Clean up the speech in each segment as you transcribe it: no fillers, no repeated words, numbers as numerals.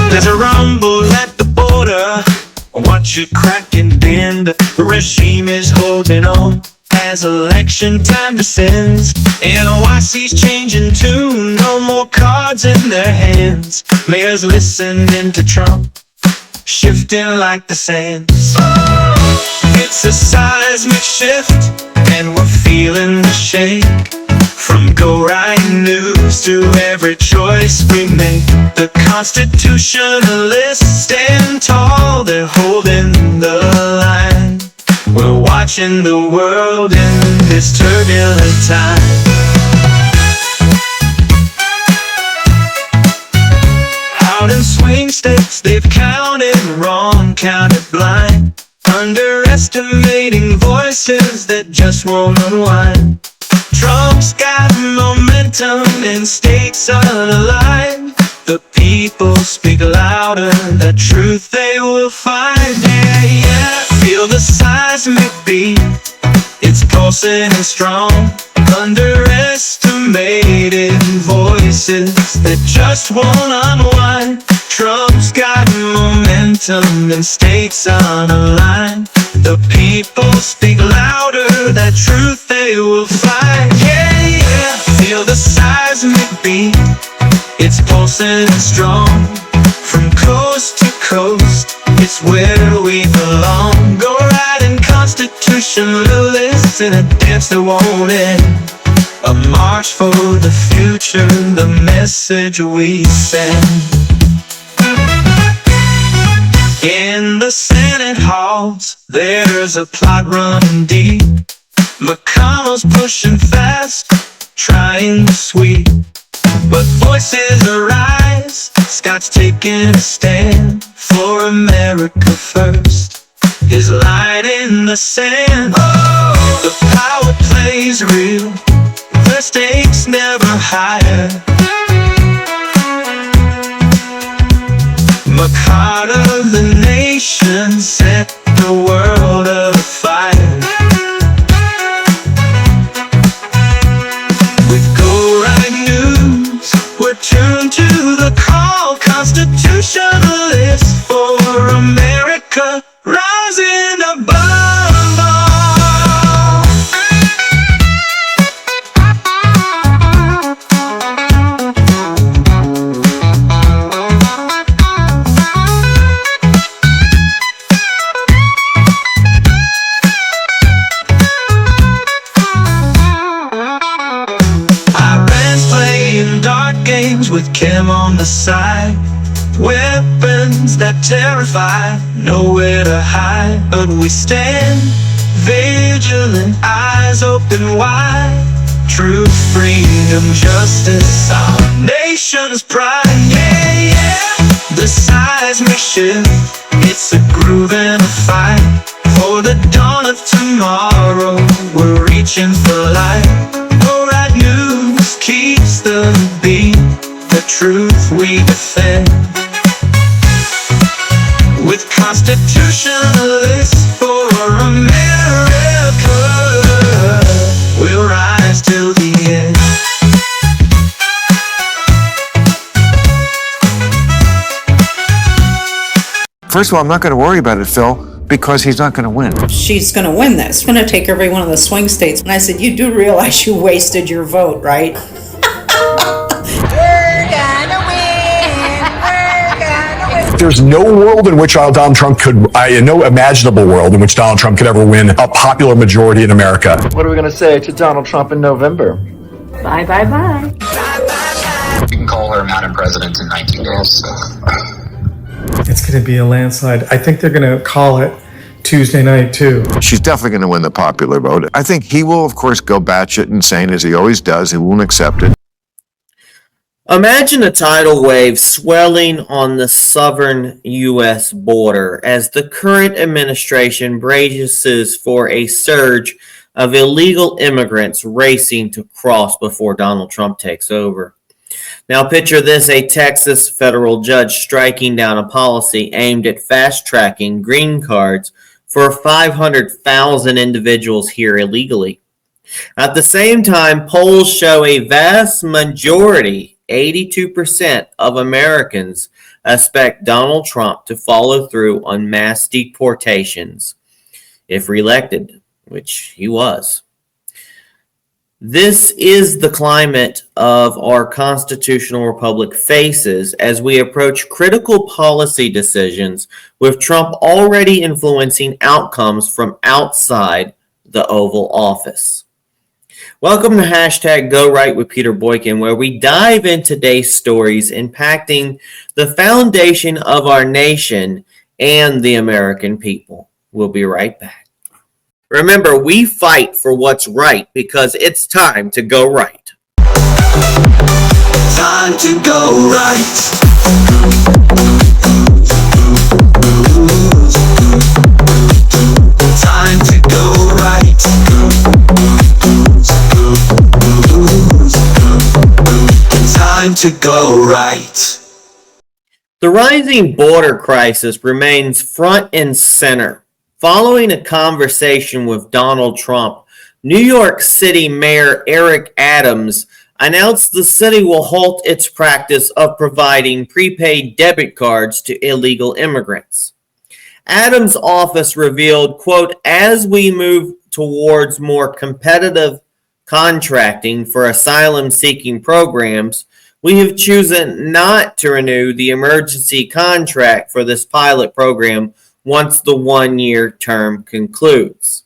There's a rumble at the border. Watch it crack and bend. The regime is holding on as election time descends. NYC's changing tune. No more cards in their hands. Mayors listening to Trump, shifting like the sands. It's a seismic shift, and we're feeling the shake. From Go Right News to every choice we make. The constitutionalists stand tall, they're holding the line. We're watching the world in this turbulent time. Out in swing states, they've counted wrong, counted blind, underestimating voices that just won't unwind. Trump's got momentum in states unaligned. The people speak louder, the truth they will find. Yeah, yeah, feel the seismic beat, it's pulsing and strong. Underestimated voices that just won't unwind. Trump's got momentum in states unaligned. The people speak louder, that truth they will find. Yeah, yeah, feel the seismic beat, it's pulsing and strong. From coast to coast, it's where we belong. Go right and constitutionalists in a dance that won't end. A march for the future, the message we send. In the Senate halls, there's a plot running deep. McConnell's pushing fast, trying to sweep. But voices arise, Scott's taking a stand for America first. His light in the sand. Oh, the power plays real, the stakes never higher. McCarter, the nation, set the world afire. With Go Right News, we're tuned to the call. Constitutionalists for America, rising above all. With Kim on the side, weapons that terrify, nowhere to hide. But we stand vigilant, eyes open wide. Truth, freedom, justice, our nation's pride. Yeah, yeah, the seismic shift, it's a groove and a fight. For the dawn of tomorrow, we're reaching for light. Go Right News keeps the beat, the truth we defend. With constitutionalists for America, we'll rise till the end. First of all, I'm not going to worry about it, Phil, because he's not going to win. She's going to win this. She's going to take every one of the swing states. And I said, you do realize you wasted your vote, right? There's no world in which Donald Trump could, no imaginable world in which Donald Trump could ever win a popular majority in America. What are we going to say to Donald Trump in November? Bye, bye, bye. You can call her Madam President in 19 days. So. It's going to be a landslide. I think they're going to call it Tuesday night, too. She's definitely going to win the popular vote. I think he will, of course, go batshit insane, as he always does. He won't accept it. Imagine a tidal wave swelling on the southern U.S. border as the current administration braces for a surge of illegal immigrants racing to cross before Donald Trump takes over. Now picture this, a Texas federal judge striking down a policy aimed at fast-tracking green cards for 500,000 individuals here illegally. At the same time, polls show a vast majority 82% of Americans expect Donald Trump to follow through on mass deportations if reelected, which he was. This is the climate of our constitutional republic faces as we approach critical policy decisions with Trump already influencing outcomes from outside the Oval Office. Welcome to hashtag Go Right with Peter Boykin, where we dive into today's stories impacting the foundation of our nation and the American people. We'll be right back. Remember, we fight for what's right because it's time to go right. Time to go right. Time to go right. Time to go right. The rising border crisis remains front and center. Following a conversation with Donald Trump, New York City Mayor Eric Adams announced the city will halt its practice of providing prepaid debit cards to illegal immigrants. Adams' office revealed, quote, as we move towards more competitive contracting for asylum-seeking programs, we have chosen not to renew the emergency contract for this pilot program once the one-year term concludes.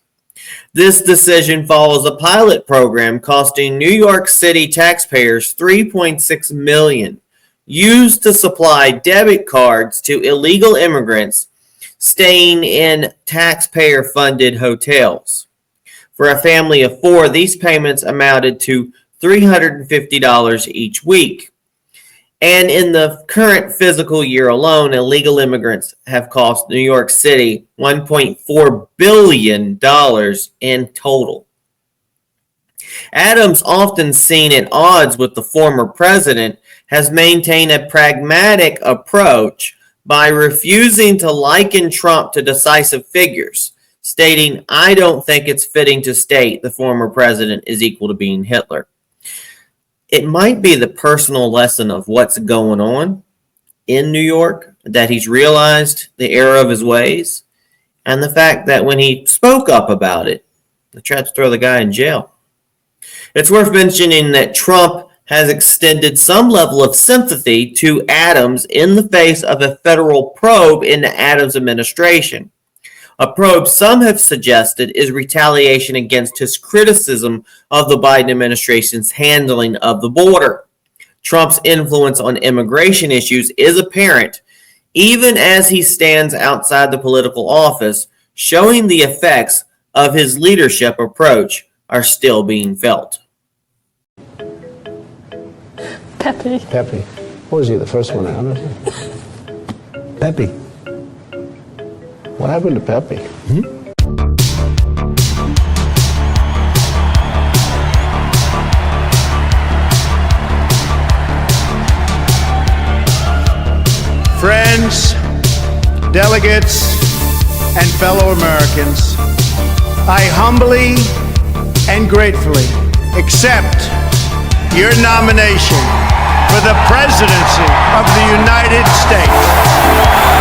This decision follows a pilot program costing New York City taxpayers $3.6 million, used to supply debit cards to illegal immigrants staying in taxpayer-funded hotels. For a family of four, these payments amounted to $350 each week. And in the current fiscal year alone, illegal immigrants have cost New York City $1.4 billion in total. Adams, often seen at odds with the former president, has maintained a pragmatic approach by refusing to liken Trump to decisive figures, stating, I don't think it's fitting to state the former president is equal to being Hitler. It might be the personal lesson of what's going on in New York, that he's realized the error of his ways, and the fact that when he spoke up about it, they tried to throw the guy in jail. It's worth mentioning that Trump has extended some level of sympathy to Adams in the face of a federal probe into Adams' administration. A probe some have suggested is retaliation against his criticism of the Biden administration's handling of the border. Trump's influence on immigration issues is apparent, even as he stands outside the political office, showing the effects of his leadership approach are still being felt. Pepe. Pepe. What was he, the first one out? Pepe. What happened to Pepe? Friends, delegates, and fellow Americans, I humbly and gratefully accept your nomination for the presidency of the United States.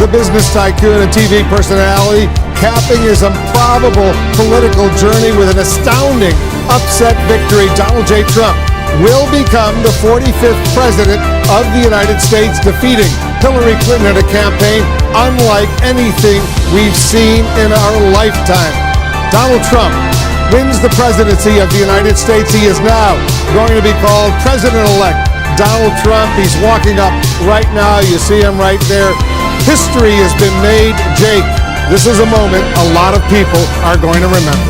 The business tycoon and TV personality capping his improbable political journey with an astounding upset victory. Donald J. Trump will become the 45th president of the United States, defeating Hillary Clinton in a campaign unlike anything we've seen in our lifetime. Donald Trump wins the presidency of the United States. He is now going to be called President-elect Donald Trump. He's walking up right now. You see him right there. History has been made. Jake, this is a moment a lot of people are going to remember.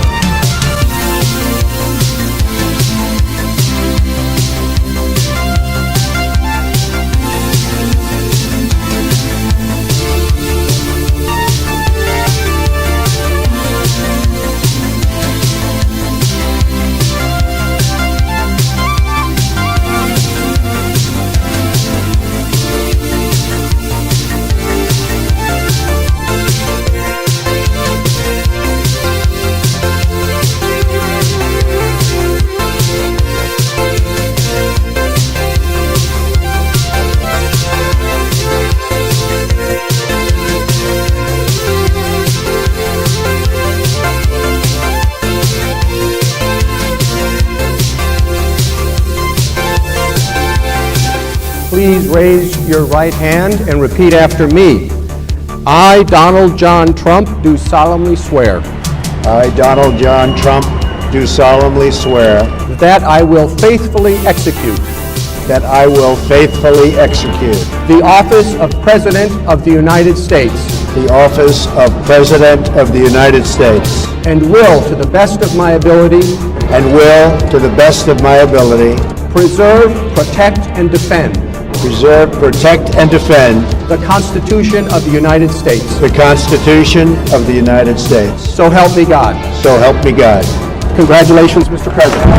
please raise your right hand and repeat after me. I, Donald John Trump, do solemnly swear. I, Donald John Trump, do solemnly swear That I will faithfully execute that I will faithfully execute the office of President of the United States the office of President of the United States and will, to the best of my ability, preserve, protect, and defend the Constitution of the United States. So help me God. So help me God. Congratulations, Mr. President.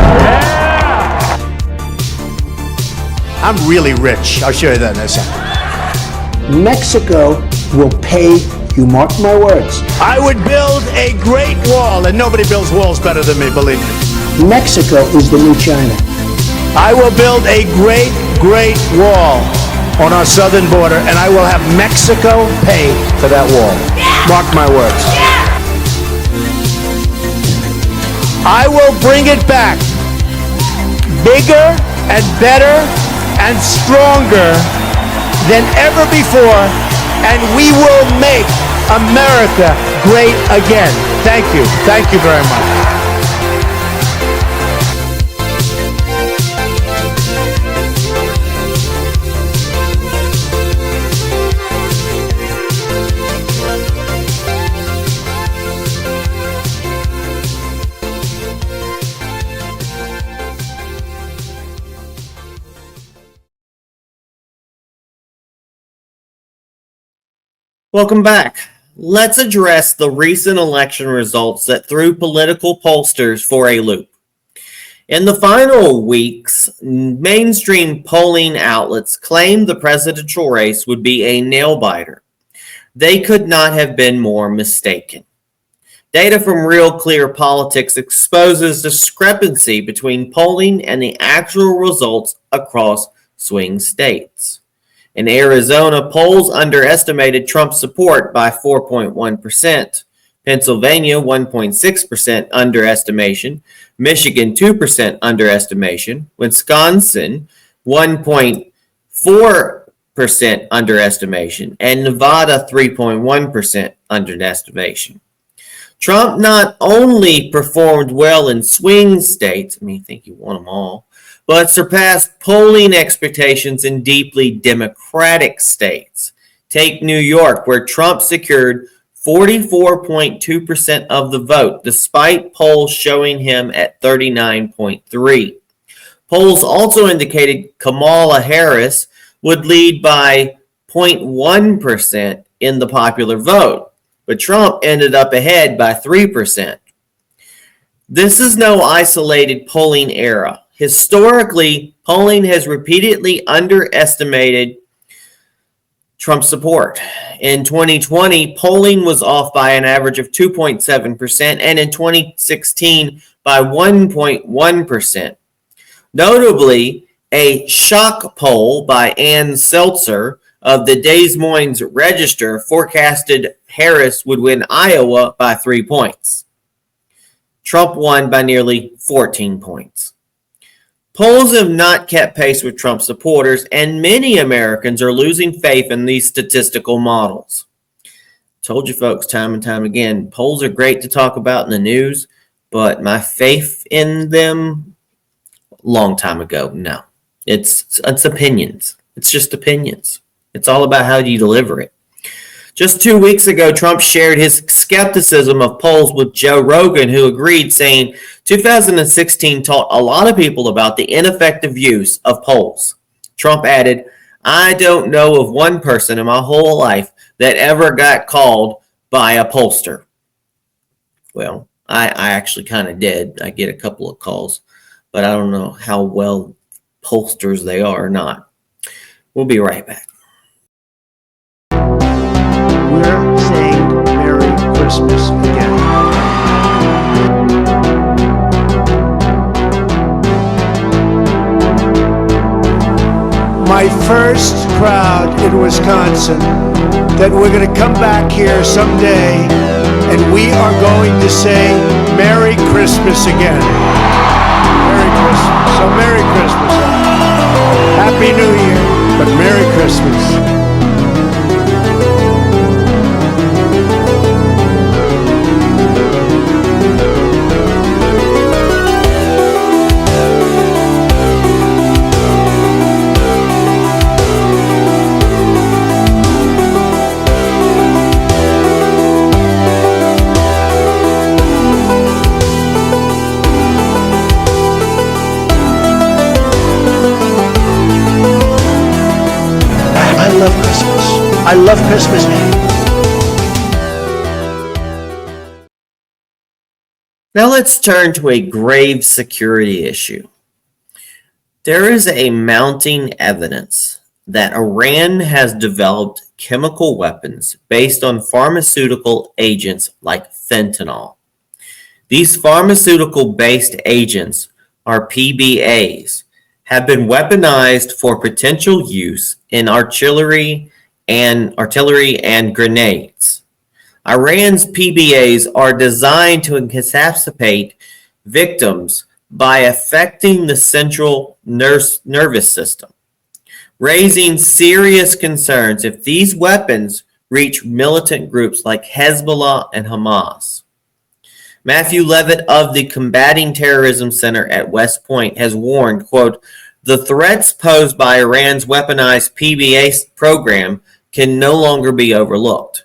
I'm really rich. I'll show you that in a second. Mexico will pay, you mark my words. I would build a great wall, and nobody builds walls better than me, believe me. Mexico is the new China. I will build a great, great wall on our southern border, and I will have Mexico pay for that wall. Mark my words. I will bring it back bigger and better and stronger than ever before, and we will make America great again. Thank you. Thank you very much. Welcome back. Let's address the recent election results that threw political pollsters for a loop. In the final weeks, mainstream polling outlets claimed the presidential race would be a nail-biter. They could not have been more mistaken. Data from Real Clear Politics exposes discrepancy between polling and the actual results across swing states. In Arizona, polls underestimated Trump's support by 4.1%. Pennsylvania, 1.6% underestimation. Michigan, 2% underestimation. Wisconsin, 1.4% underestimation. And Nevada, 3.1% underestimation. Trump not only performed well in swing states, I think he won them all, but surpassed polling expectations in deeply Democratic states. Take New York, where Trump secured 44.2% of the vote, despite polls showing him at 39.3%. Polls also indicated Kamala Harris would lead by 0.1% in the popular vote, but Trump ended up ahead by 3%. This is no isolated polling era. Historically, polling has repeatedly underestimated Trump's support. In 2020, polling was off by an average of 2.7%, and in 2016 by 1.1%. Notably, a shock poll by Ann Seltzer of the Des Moines Register forecasted Harris would win Iowa by 3 points. Trump won by nearly 14 points. Polls have not kept pace with Trump supporters, and many Americans are losing faith in these statistical models. Told you folks time and time again, polls are great to talk about in the news, but my faith in them, long time ago, no. It's opinions. It's just opinions. It's all about how you deliver it. Just 2 weeks ago, Trump shared his skepticism of polls with Joe Rogan, who agreed, saying 2016 taught a lot of people about the ineffective use of polls. Trump added, "I don't know of one person in my whole life that ever got called by a pollster." Well, I actually kind of did. I get a couple of calls, but I don't know how well pollsters they are or not. We'll be right back. We're saying Merry Christmas again. My first crowd in Wisconsin, that we're going to come back here someday and we are going to say Merry Christmas again. Merry Christmas. So Merry Christmas. Happy New Year. But I love Christmas. Now let's turn to a grave security issue. There is a mounting evidence that Iran has developed chemical weapons based on pharmaceutical agents like fentanyl. These pharmaceutical-based agents, or PBAs, have been weaponized for potential use in artillery and grenades. Iran's PBAs are designed to incapacitate victims by affecting the central nervous system, raising serious concerns if these weapons reach militant groups like Hezbollah and Hamas. Matthew Levitt of the Combating Terrorism Center at West Point has warned, quote, "The threats posed by Iran's weaponized PBA program can no longer be overlooked."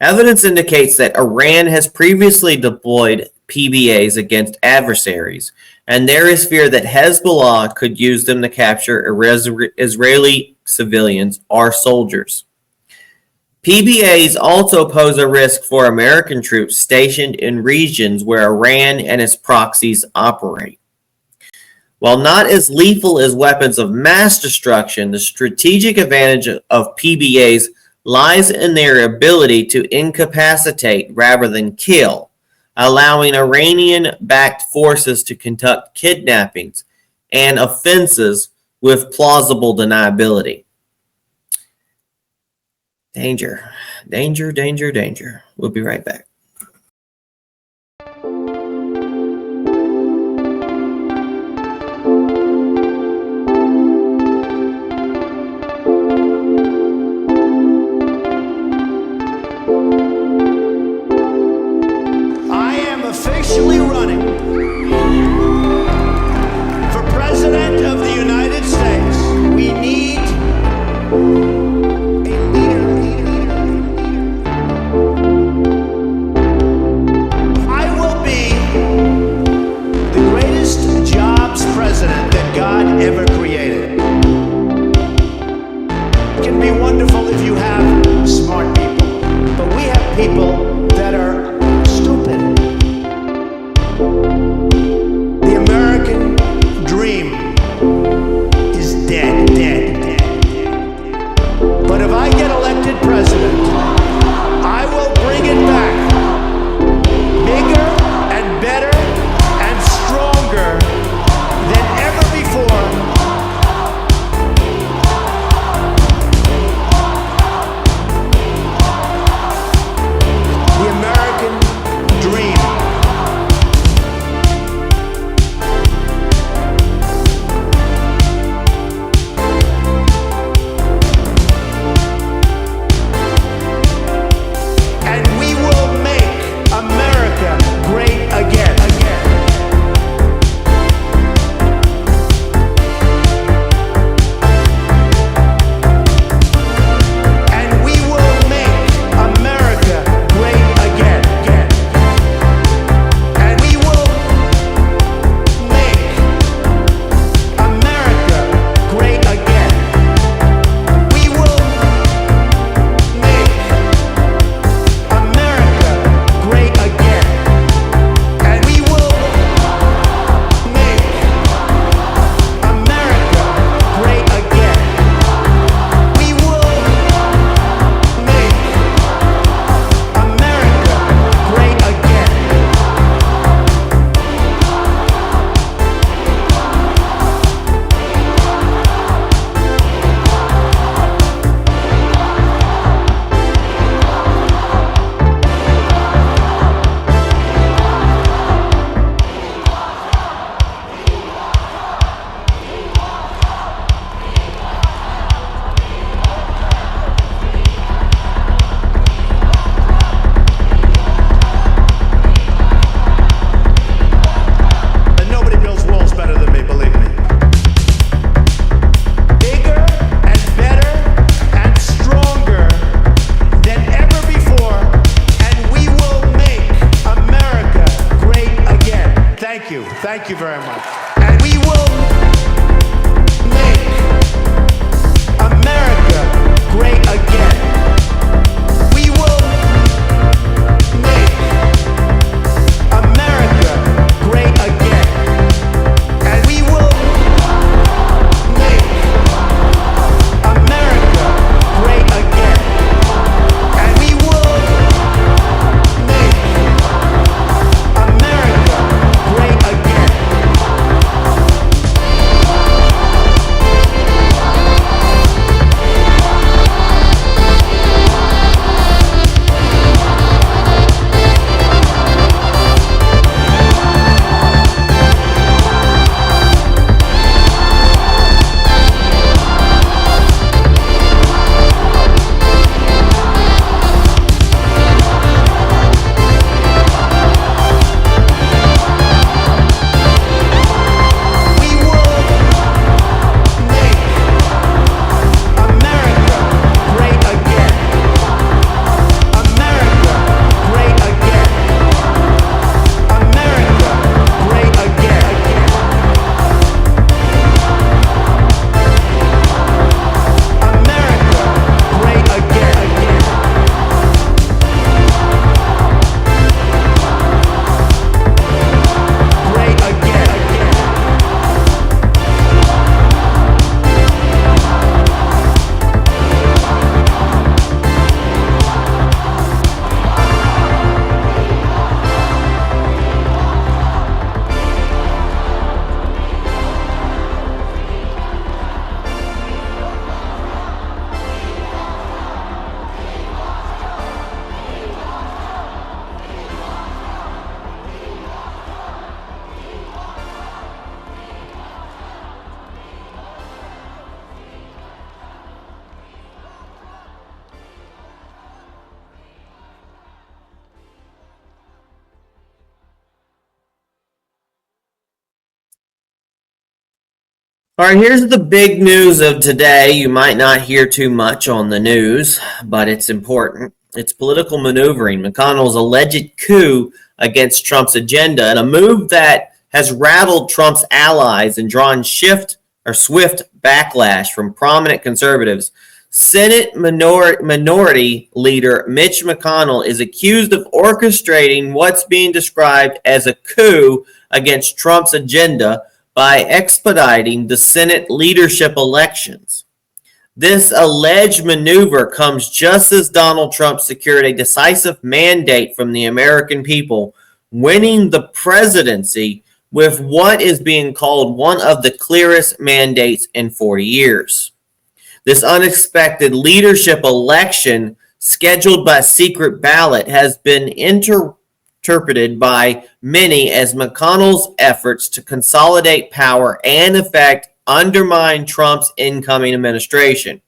Evidence indicates that Iran has previously deployed PBAs against adversaries, and there is fear that Hezbollah could use them to capture Israeli civilians or soldiers. PBAs also pose a risk for American troops stationed in regions where Iran and its proxies operate. While not as lethal as weapons of mass destruction, the strategic advantage of PBAs lies in their ability to incapacitate rather than kill, allowing Iranian-backed forces to conduct kidnappings and offenses with plausible deniability. Danger, danger, danger, danger. We'll be right back. I am officially running for President of the United States. We need a leader. I will be the greatest jobs president that God ever created. It can be wonderful if you have smart people, but we have people that are stupid. The American dream is dead, dead, dead, dead. But if I get elected president, I will bring it back bigger and better and stronger than ever before. The American dream. And we will make America great again. And we will make America great again. And we will make America great again. We will make America great again. And we will make America great again. We will make America great again. And nobody builds walls better than me, believe me. Bigger and better and stronger than ever before, and we will make America great again. Thank you. Thank you very much. And we will make America great again. All right, here's the big news of today. You might not hear too much on the news, but it's important. It's political maneuvering. McConnell's alleged coup against Trump's agenda, and a move that has rattled Trump's allies and drawn swift backlash from prominent conservatives. Senate Minority Leader Mitch McConnell is accused of orchestrating what's being described as a coup against Trump's agenda by expediting the Senate leadership elections. This alleged maneuver comes just as Donald Trump secured a decisive mandate from the American people, winning the presidency with what is being called one of the clearest mandates in 40 years. This unexpected leadership election, scheduled by secret ballot, has been interpreted by many as McConnell's efforts to consolidate power and, in fact, undermine Trump's incoming administration.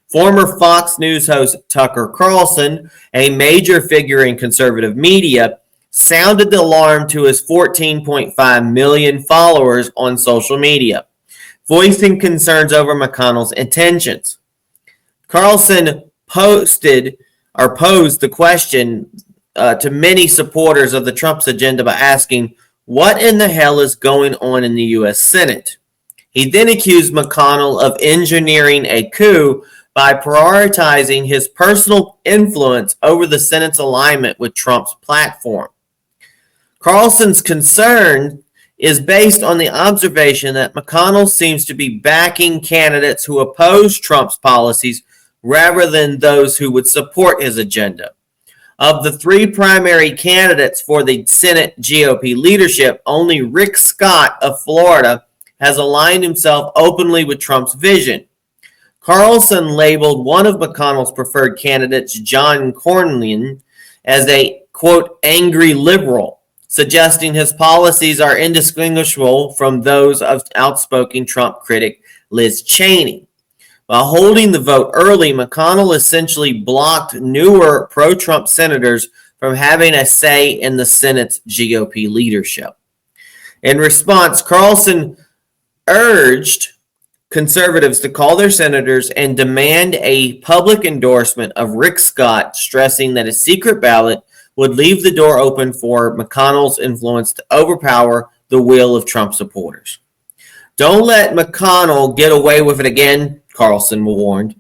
Former Fox News host Tucker Carlson, a major figure in conservative media, sounded the alarm to his 14.5 million followers on social media, voicing concerns over McConnell's intentions. Carlson posed the question to many supporters of the Trump's agenda by asking, "What in the hell is going on in the U.S. Senate?" He then accused McConnell of engineering a coup by prioritizing his personal influence over the Senate's alignment with Trump's platform. Carlson's concern is based on the observation that McConnell seems to be backing candidates who oppose Trump's policies rather than those who would support his agenda. Of the three primary candidates for the Senate GOP leadership, only Rick Scott of Florida has aligned himself openly with Trump's vision. Carlson labeled one of McConnell's preferred candidates, John Cornyn, as a, quote, angry liberal, suggesting his policies are indistinguishable from those of outspoken Trump critic Liz Cheney. While holding the vote early, McConnell essentially blocked newer pro-Trump senators from having a say in the Senate's GOP leadership. In response, Carlson urged conservatives to call their senators and demand a public endorsement of Rick Scott, stressing that a secret ballot would leave the door open for McConnell's influence to overpower the will of Trump supporters. Don't let McConnell get away with it again, Carlson warned,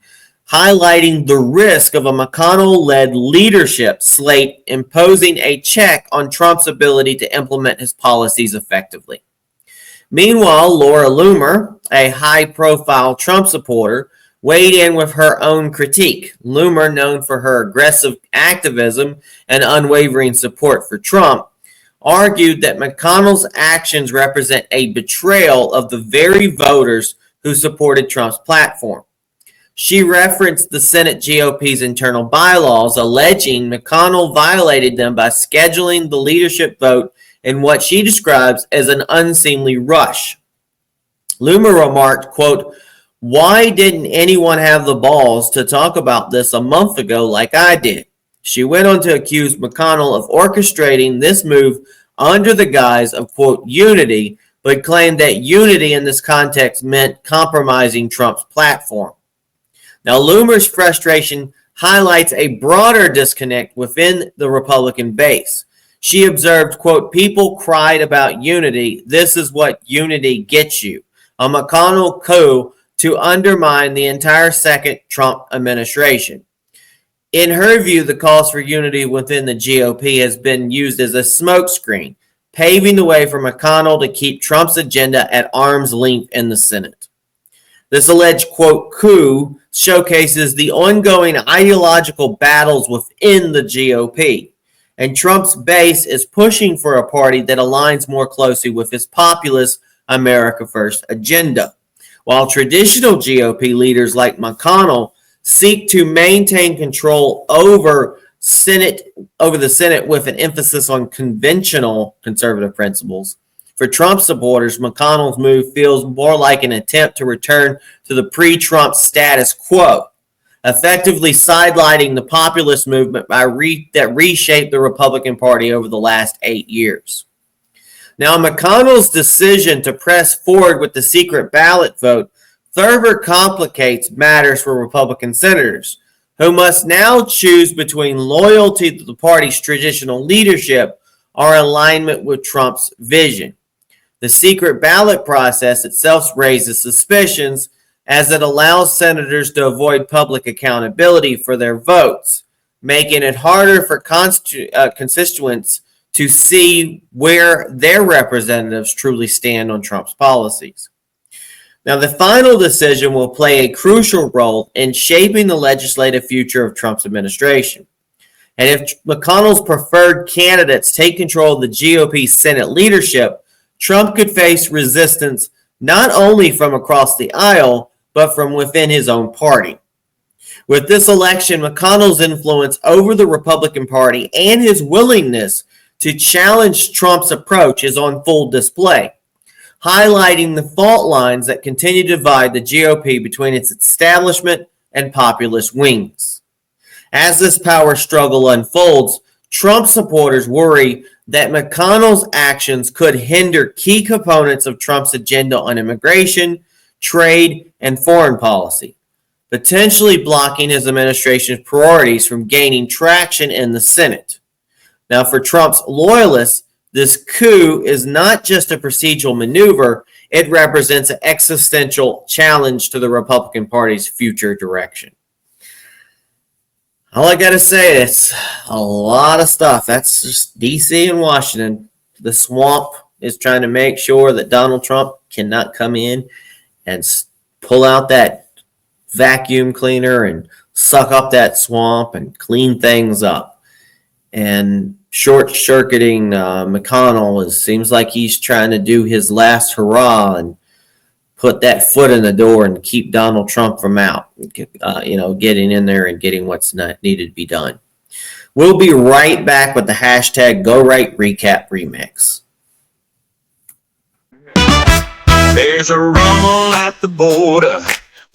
highlighting the risk of a McConnell-led leadership slate imposing a check on Trump's ability to implement his policies effectively. Meanwhile, Laura Loomer, a high-profile Trump supporter, weighed in with her own critique. Loomer, known for her aggressive activism and unwavering support for Trump, argued that McConnell's actions represent a betrayal of the very voters who supported Trump's platform. She referenced the Senate GOP's internal bylaws, alleging McConnell violated them by scheduling the leadership vote in what she describes as an unseemly rush. Loomer remarked, quote, "Why didn't anyone have the balls to talk about this a month ago like I did?" She went on to accuse McConnell of orchestrating this move under the guise of, quote, unity, but claimed that unity in this context meant compromising Trump's platform. Now, Loomer's frustration highlights a broader disconnect within the Republican base. She observed, quote, "People cried about unity. This is what unity gets you. A McConnell coup to undermine the entire second Trump administration." In her view, the calls for unity within the GOP has been used as a smokescreen, paving the way for McConnell to keep Trump's agenda at arm's length in the Senate. This alleged, quote, coup showcases the ongoing ideological battles within the GOP, and Trump's base is pushing for a party that aligns more closely with his populist America First agenda, while traditional GOP leaders like McConnell seek to maintain control over the Senate with an emphasis on conventional conservative principles. For Trump supporters, McConnell's move feels more like an attempt to return to the pre-Trump status quo, effectively sidelining the populist movement that reshaped the Republican Party over the last 8 years. Now, McConnell's decision to press forward with the secret ballot vote further complicates matters for Republican senators, who must now choose between loyalty to the party's traditional leadership or alignment with Trump's vision. The secret ballot process itself raises suspicions as it allows senators to avoid public accountability for their votes, making it harder for constituents to see where their representatives truly stand on Trump's policies. Now, the final decision will play a crucial role in shaping the legislative future of Trump's administration. And if McConnell's preferred candidates take control of the GOP Senate leadership, Trump could face resistance not only from across the aisle, but from within his own party. With this election, McConnell's influence over the Republican Party and his willingness to challenge Trump's approach is on full display, highlighting the fault lines that continue to divide the GOP between its establishment and populist wings. As this power struggle unfolds, Trump supporters worry that McConnell's actions could hinder key components of Trump's agenda on immigration, trade, and foreign policy, potentially blocking his administration's priorities from gaining traction in the Senate. Now, for Trump's loyalists, this coup is not just a procedural maneuver, it represents an existential challenge to the Republican Party's future direction. All I got to say is a lot of stuff. That's just D.C. and Washington. The swamp is trying to make sure that Donald Trump cannot come in and pull out that vacuum cleaner and suck up that swamp and clean things up. And short-circuiting McConnell seems like he's trying to do his last hurrah and put that foot in the door and keep Donald Trump from out, getting in there and getting what's needed to be done. We'll be right back with the hashtag GoRightRecap Remix. There's a rumble at the border.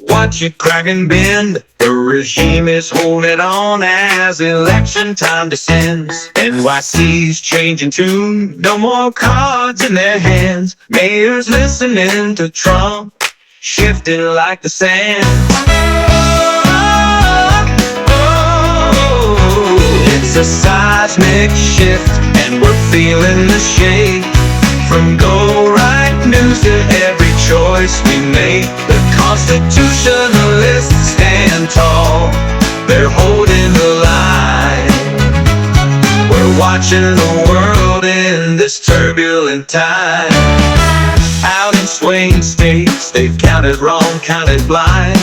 Watch it crack and bend. The regime is holding on as election time descends. NYC's changing tune. No more cards in their hands. Mayors listening to Trump, shifting like the sand. It's a seismic shift, and we're feeling the shake. From Go Right News to every choice we make, the constitutionalists stand tall. They're holding the line. We're watching the world in this turbulent time. Out in swing states, they've counted wrong, counted blind,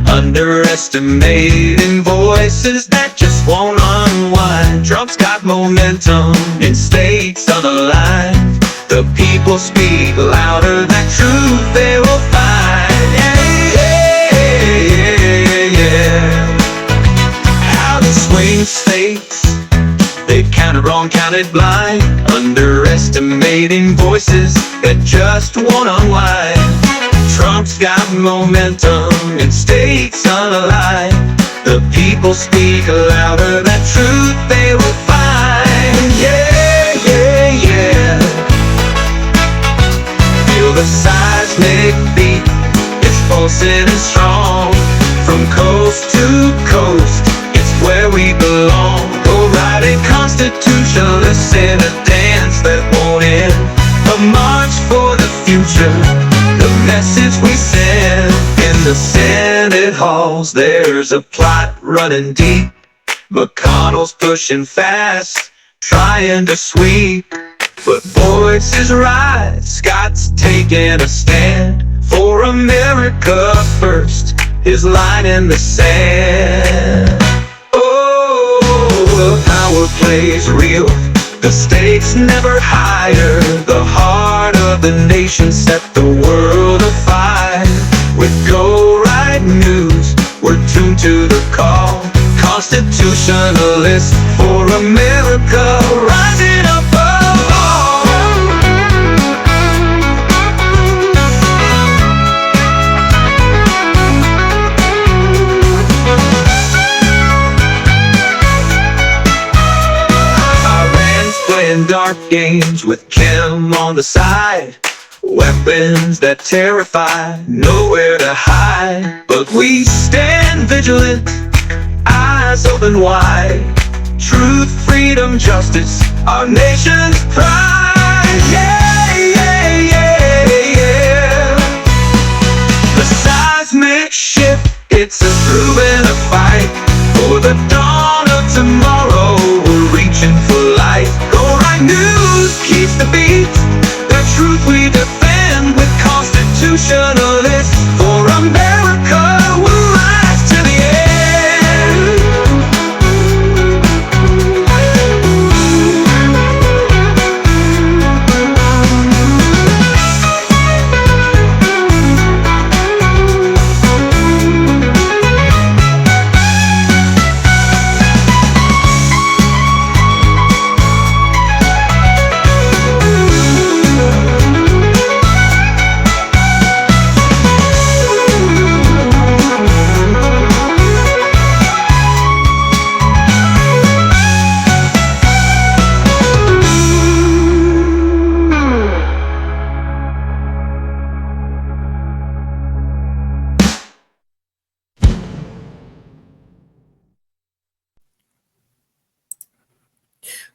underestimating voices that just won't unwind. Trump's got momentum in states on the line. The people speak louder, that truth they will find. Out in swing states, they've counted wrong, counted blind, underestimating voices that just won't unwind. Trump's got momentum in states unaligned. The people speak louder, that truth they will find. Feel the seismic beat, it's pulsing and strong. From coast to coast, it's where we belong. Go right in constitutionalists in a dance that won't end. A march for the future, the message we send. In the Senate halls, there's a plot running deep. McConnell's pushing fast, trying to sweep. But voices rise, Scott's taking a stand for America first, his line in the sand. Oh, the power plays real, the stakes never higher. The heart of the nation set the world afire. With Go Right News, we're tuned to the call. Constitutionalists for America, rising above all. Iran's playing playing dark games with Kim on the side. Weapons that terrify, nowhere to hide. But we stand vigilant, eyes open wide. Truth, freedom, justice, our nation's pride. Yeah, yeah, yeah, yeah. The seismic shift, it's a proven a fight. For the dawn of tomorrow, we're reaching for light. Go Right News keeps the beat. The truth we defend with constitutionalists. For America, we'll rise to the end.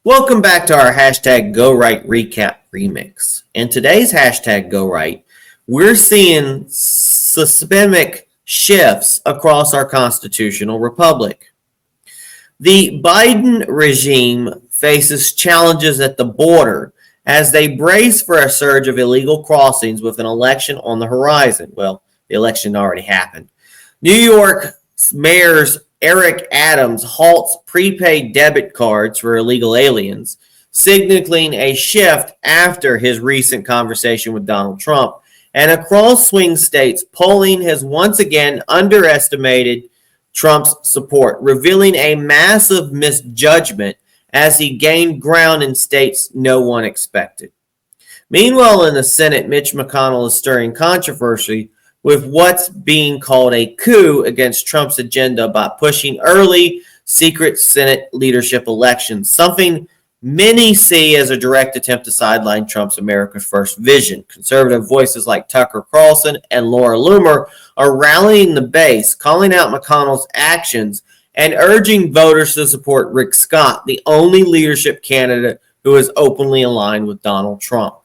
Welcome back to our hashtag Go Right Recap Remix. In today's hashtag Go Right, we're seeing systemic shifts across our constitutional republic. The Biden regime faces challenges at the border as they brace for a surge of illegal crossings with an election on the horizon. Well, the election already happened. New York Mayor's Eric Adams halts prepaid debit cards for illegal aliens, signaling a shift after his recent conversation with Donald Trump. And across swing states, polling has once again underestimated Trump's support, revealing a massive misjudgment as he gained ground in states no one expected. Meanwhile, in the Senate, Mitch McConnell is stirring controversy with what's being called a coup against Trump's agenda by pushing early secret Senate leadership elections, something many see as a direct attempt to sideline Trump's America First vision. Conservative voices like Tucker Carlson and Laura Loomer are rallying the base, calling out McConnell's actions, and urging voters to support Rick Scott, the only leadership candidate who is openly aligned with Donald Trump.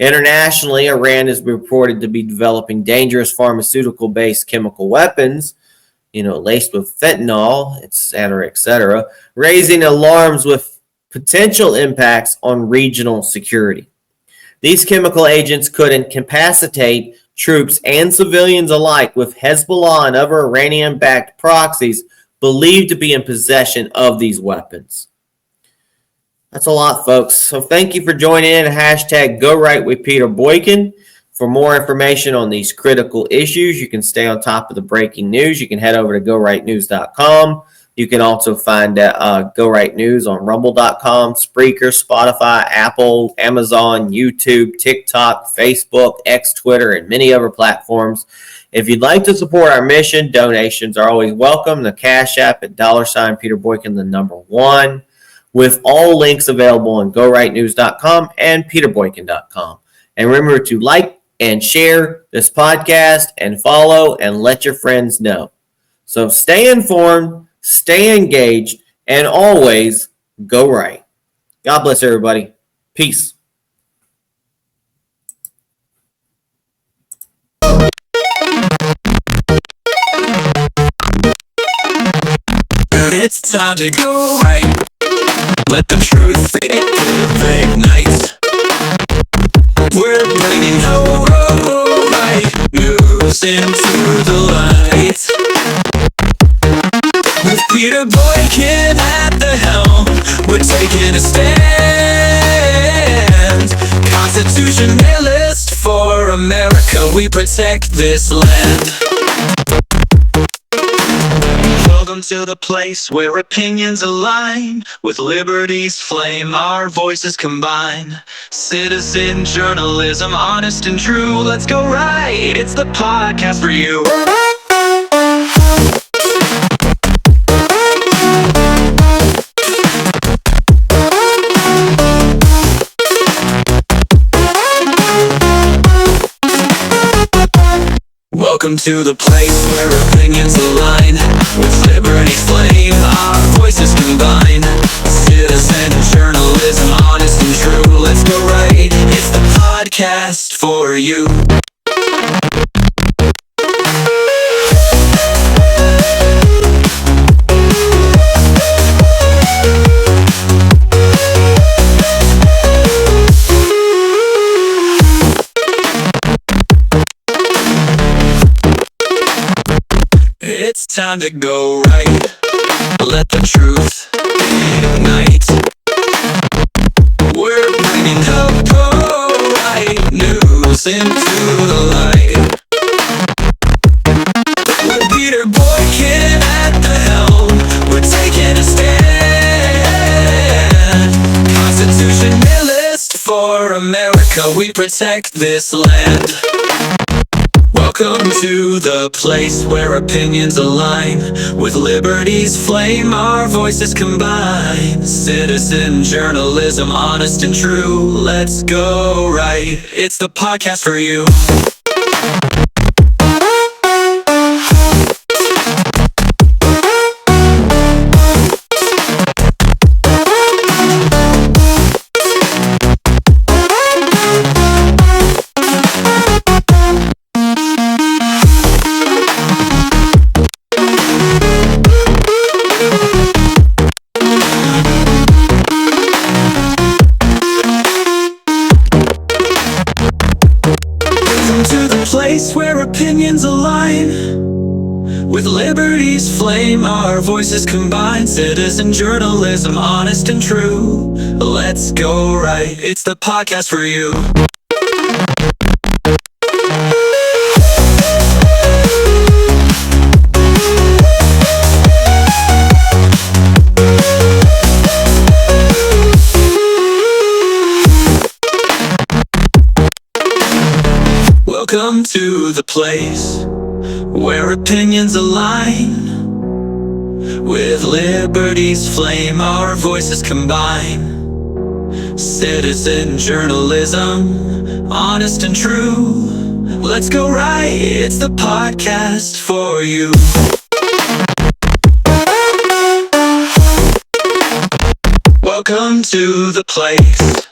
Internationally, Iran is reported to be developing dangerous pharmaceutical-based chemical weapons, laced with fentanyl, etc., raising alarms with potential impacts on regional security. These chemical agents could incapacitate troops and civilians alike, with Hezbollah and other Iranian-backed proxies believed to be in possession of these weapons. That's a lot, folks. So thank you for joining in. Hashtag Go Right with Peter Boykin. For more information on these critical issues, you can stay on top of the breaking news. You can head over to GoRightNews.com. You can also find Go Right News on Rumble.com, Spreaker, Spotify, Apple, Amazon, YouTube, TikTok, Facebook, X, Twitter, and many other platforms. If you'd like to support our mission, donations are always welcome. The Cash App at $ Peter Boykin, the number 1. With all links available on GoRightNews.com and PeterBoykin.com. And remember to like and share this podcast and follow and let your friends know. So stay informed, stay engaged, and always go right. God bless everybody. Peace. It's time to go right. Let the truth ignite. We're bringing Go Right News into the light. With Peter Boykin at the helm, we're taking a stand. Constitutionalist for America, we protect this land. Welcome to the place where opinions align. With liberty's flame, our voices combine. Citizen journalism, honest and true. Let's go right, it's the podcast for you. Welcome to the place where opinions align. With liberty's flame, our voices combine. Citizen journalism, honest and true. Let's go right, it's the podcast for you. It's time to go right. Let the truth ignite. We're bringing the right news into the light. With Peter Boykin at the helm, we're taking a stand. Constitutionalist for America, we protect this land. Welcome to the place where opinions align. With liberty's flame, our voices combine. Citizen journalism, honest and true. Let's go right, it's the podcast for you. Place where opinions align. With liberty's flame, our voices combine. Citizen journalism, honest and true. Let's go right, it's the podcast for you. Welcome to the place where opinions align. With liberty's flame, our voices combine. Citizen journalism, honest and true. Let's go right, it's the podcast for you. Welcome to the place